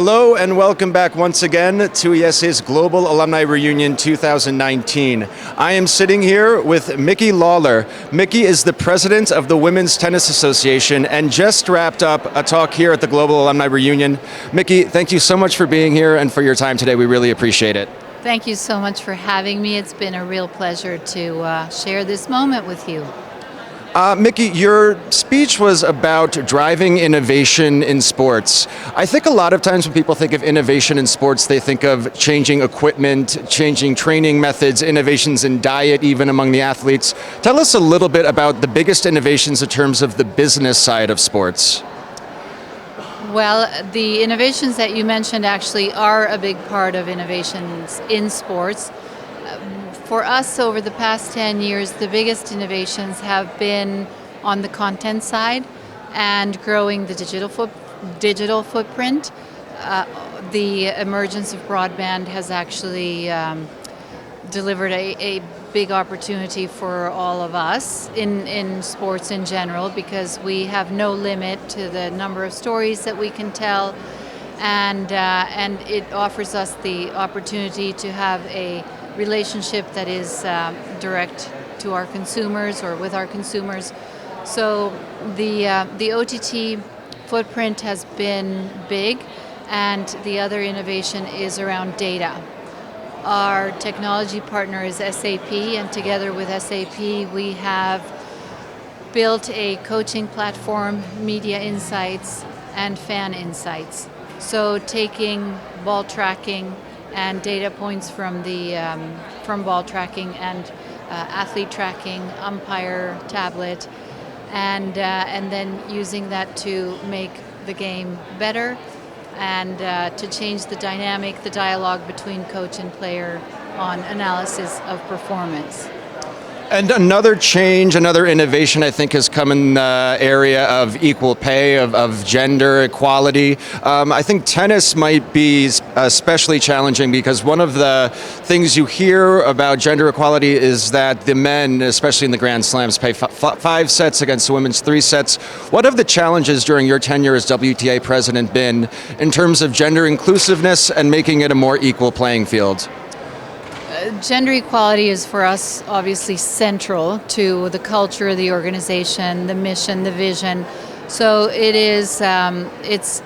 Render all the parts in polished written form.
Hello and welcome back once again to IESE's Global Alumni Reunion 2019. I am sitting here with Micky Lawler. Micky is the president of the Women's Tennis Association and just wrapped up a talk here at the Global Alumni Reunion. Micky, thank you so much for being here and for your time today. We really appreciate it. Thank you so much for having me. It's been a real pleasure to share this moment with you. Micky, your speech was about driving innovation in sports. I think a lot of times when people think of innovation in sports, they think of changing equipment, changing training methods, innovations in diet, even among the athletes. Tell us a little bit about the biggest innovations in terms of the business side of sports. Well, the innovations that you mentioned actually are a big part of innovations in sports. For us, over the past 10 years, the biggest innovations have been on the content side and growing the digital footprint. The emergence of broadband has actually delivered a big opportunity for all of us in sports in general, because we have no limit to the number of stories that we can tell, and it offers us the opportunity to have a relationship that is direct to our consumers or with our consumers. So the OTT footprint has been big, and the other innovation is around data. Our technology partner is SAP, and together with SAP we have built a coaching platform, media insights, and fan insights. So taking ball tracking and data points from ball tracking and athlete tracking, umpire tablet, and then using that to make the game better and to change the dynamic, the dialogue between coach and player on analysis of performance. And another change, another innovation, I think, has come in the area of equal pay, of gender equality. I think tennis might be especially challenging because one of the things you hear about gender equality is that the men, especially in the Grand Slams, play 5 sets against the women's 3 sets. What have the challenges during your tenure as WTA president been in terms of gender inclusiveness and making it a more equal playing field? Gender equality is for us obviously central to the culture of the organization, the mission, the vision. So it is, it's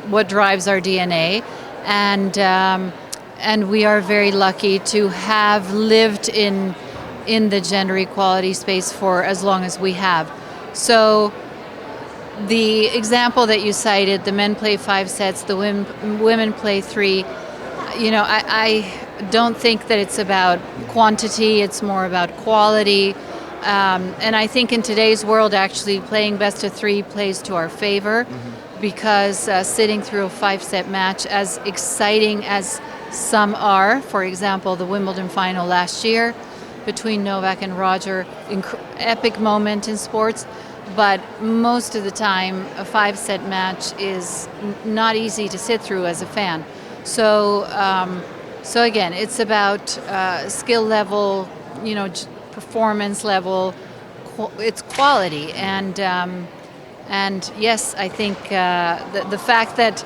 what drives our DNA, and we are very lucky to have lived in the gender equality space for as long as we have. So the example that you cited, the men play 5 sets, the women play 3. You know, I don't think that it's about quantity, it's more about quality. And I think in today's world, actually, playing best of 3 plays to our favor, because sitting through a 5-set match, as exciting as some are, for example, the Wimbledon final last year between Novak and Roger, epic moment in sports, but most of the time a 5-set match is not easy to sit through as a fan. So again, it's about skill level, you know, performance level, it's quality, and yes, I think the fact that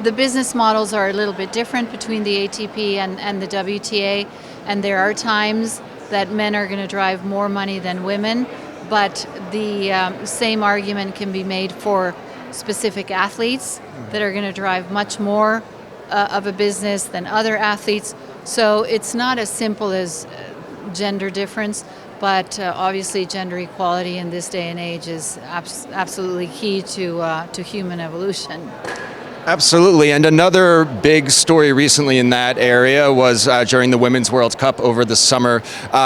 the business models are a little bit different between the ATP and the WTA, and there are times that men are going to drive more money than women, but the same argument can be made for specific athletes that are going to drive much more of a business than other athletes. So it's not as simple as gender difference, but obviously gender equality in this day and age is absolutely key to human evolution. Absolutely, and another big story recently in that area was during the Women's World Cup over the summer,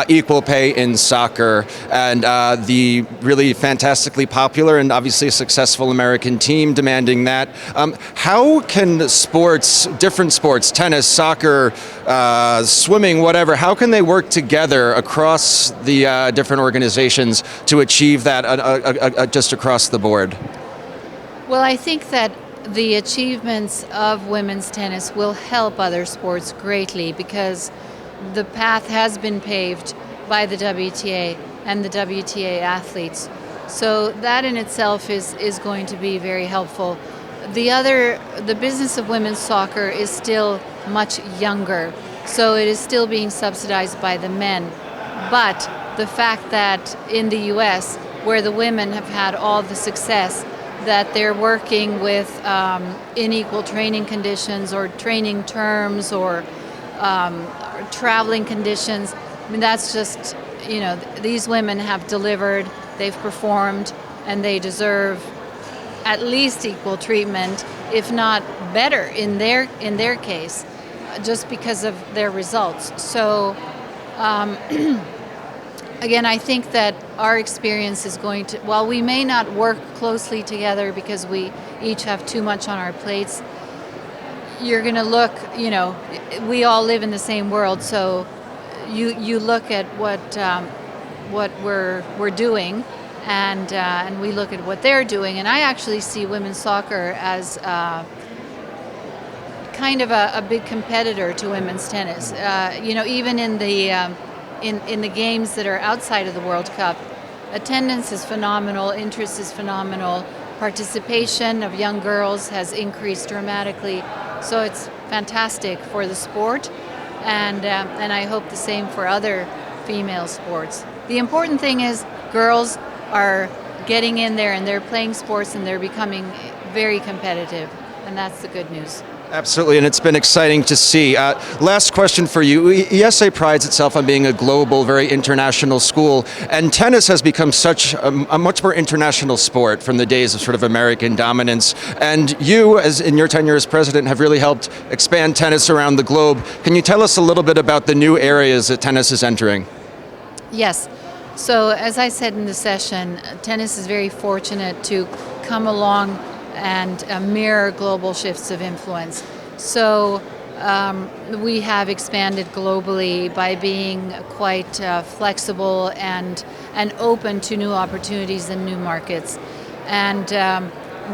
equal pay in soccer, and the really fantastically popular and obviously successful American team demanding that. How can sports, different sports, tennis, soccer, swimming, whatever, how can they work together across the different organizations to achieve that just across the board? Well, I think that the achievements of women's tennis will help other sports greatly, because the path has been paved by the WTA and the WTA athletes. So that in itself is going to be very helpful. the business of women's soccer is still much younger, so it is still being subsidized by the men. But the fact that in the US, where the women have had all the success, that they're working with unequal training conditions or training terms or traveling conditions, I mean, that's just, these women have delivered, they've performed, and they deserve at least equal treatment, if not better in their case, just because of their results. So again, I think that our experience is going to, while we may not work closely together because we each have too much on our plates, you're going to look, we all live in the same world, so you look at what we're doing, and we look at what they're doing, and I actually see women's soccer as kind of a big competitor to women's tennis. Even in the games that are outside of the World Cup, attendance is phenomenal, interest is phenomenal, participation of young girls has increased dramatically. So it's fantastic for the sport, and I hope the same for other female sports. The important thing is girls are getting in there and they're playing sports and they're becoming very competitive, and that's the good news. Absolutely, and it's been exciting to see. Last question for you. IESE prides itself on being a global, very international school, and tennis has become such a much more international sport from the days of sort of American dominance. And you, as in your tenure as president, have really helped expand tennis around the globe. Can you tell us a little bit about the new areas that tennis is entering? Yes. So as I said in the session, tennis is very fortunate to come along and mirror global shifts of influence. So we have expanded globally by being quite flexible and open to new opportunities and new markets. And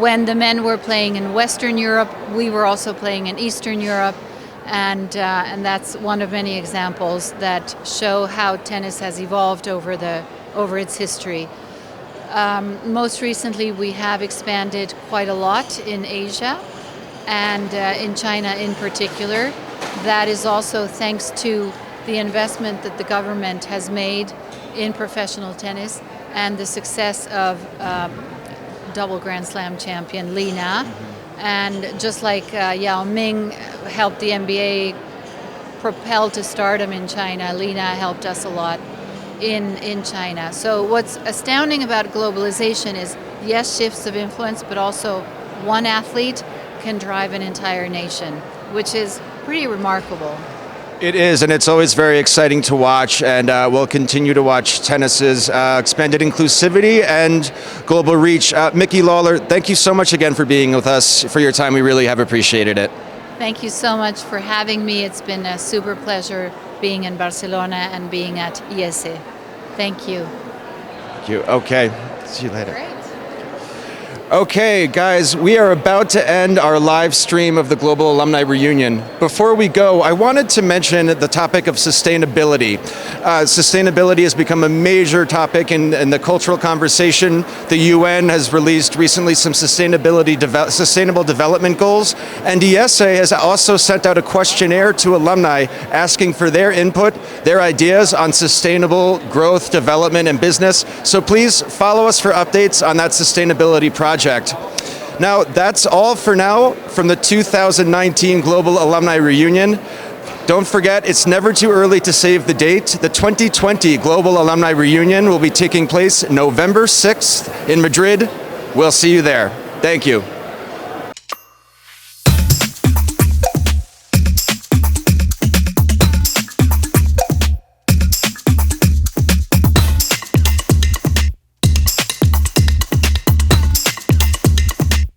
when the men were playing in Western Europe, we were also playing in Eastern Europe, and that's one of many examples that show how tennis has evolved over its history. Most recently, we have expanded quite a lot in Asia and in China in particular. That is also thanks to the investment that the government has made in professional tennis and the success of double Grand Slam champion Li Na. And just like Yao Ming helped the NBA propel to stardom in China, Li Na helped us a lot in China. So what's astounding about globalization is, yes, shifts of influence, but also one athlete can drive an entire nation, which is pretty remarkable. It is, and it's always very exciting to watch, and we'll continue to watch tennis's expanded inclusivity and global reach. Micky Lawler, thank you so much again for being with us, for your time. We really have appreciated it. Thank you so much for having me. It's been a super pleasure being in Barcelona and being at IESE. Thank you. Thank you. Okay. See you later. Great. Okay, guys, we are about to end our live stream of the Global Alumni Reunion. Before we go, I wanted to mention the topic of sustainability. Sustainability has become a major topic in the cultural conversation. The UN has released recently some sustainable development goals, and IESE has also sent out a questionnaire to alumni asking for their input, their ideas on sustainable growth, development, and business. So please follow us for updates on that sustainability project. Now, that's all for now from the 2019 Global Alumni Reunion. Don't forget, it's never too early to save the date. The 2020 Global Alumni Reunion will be taking place November 6th in Madrid. We'll see you there. Thank you.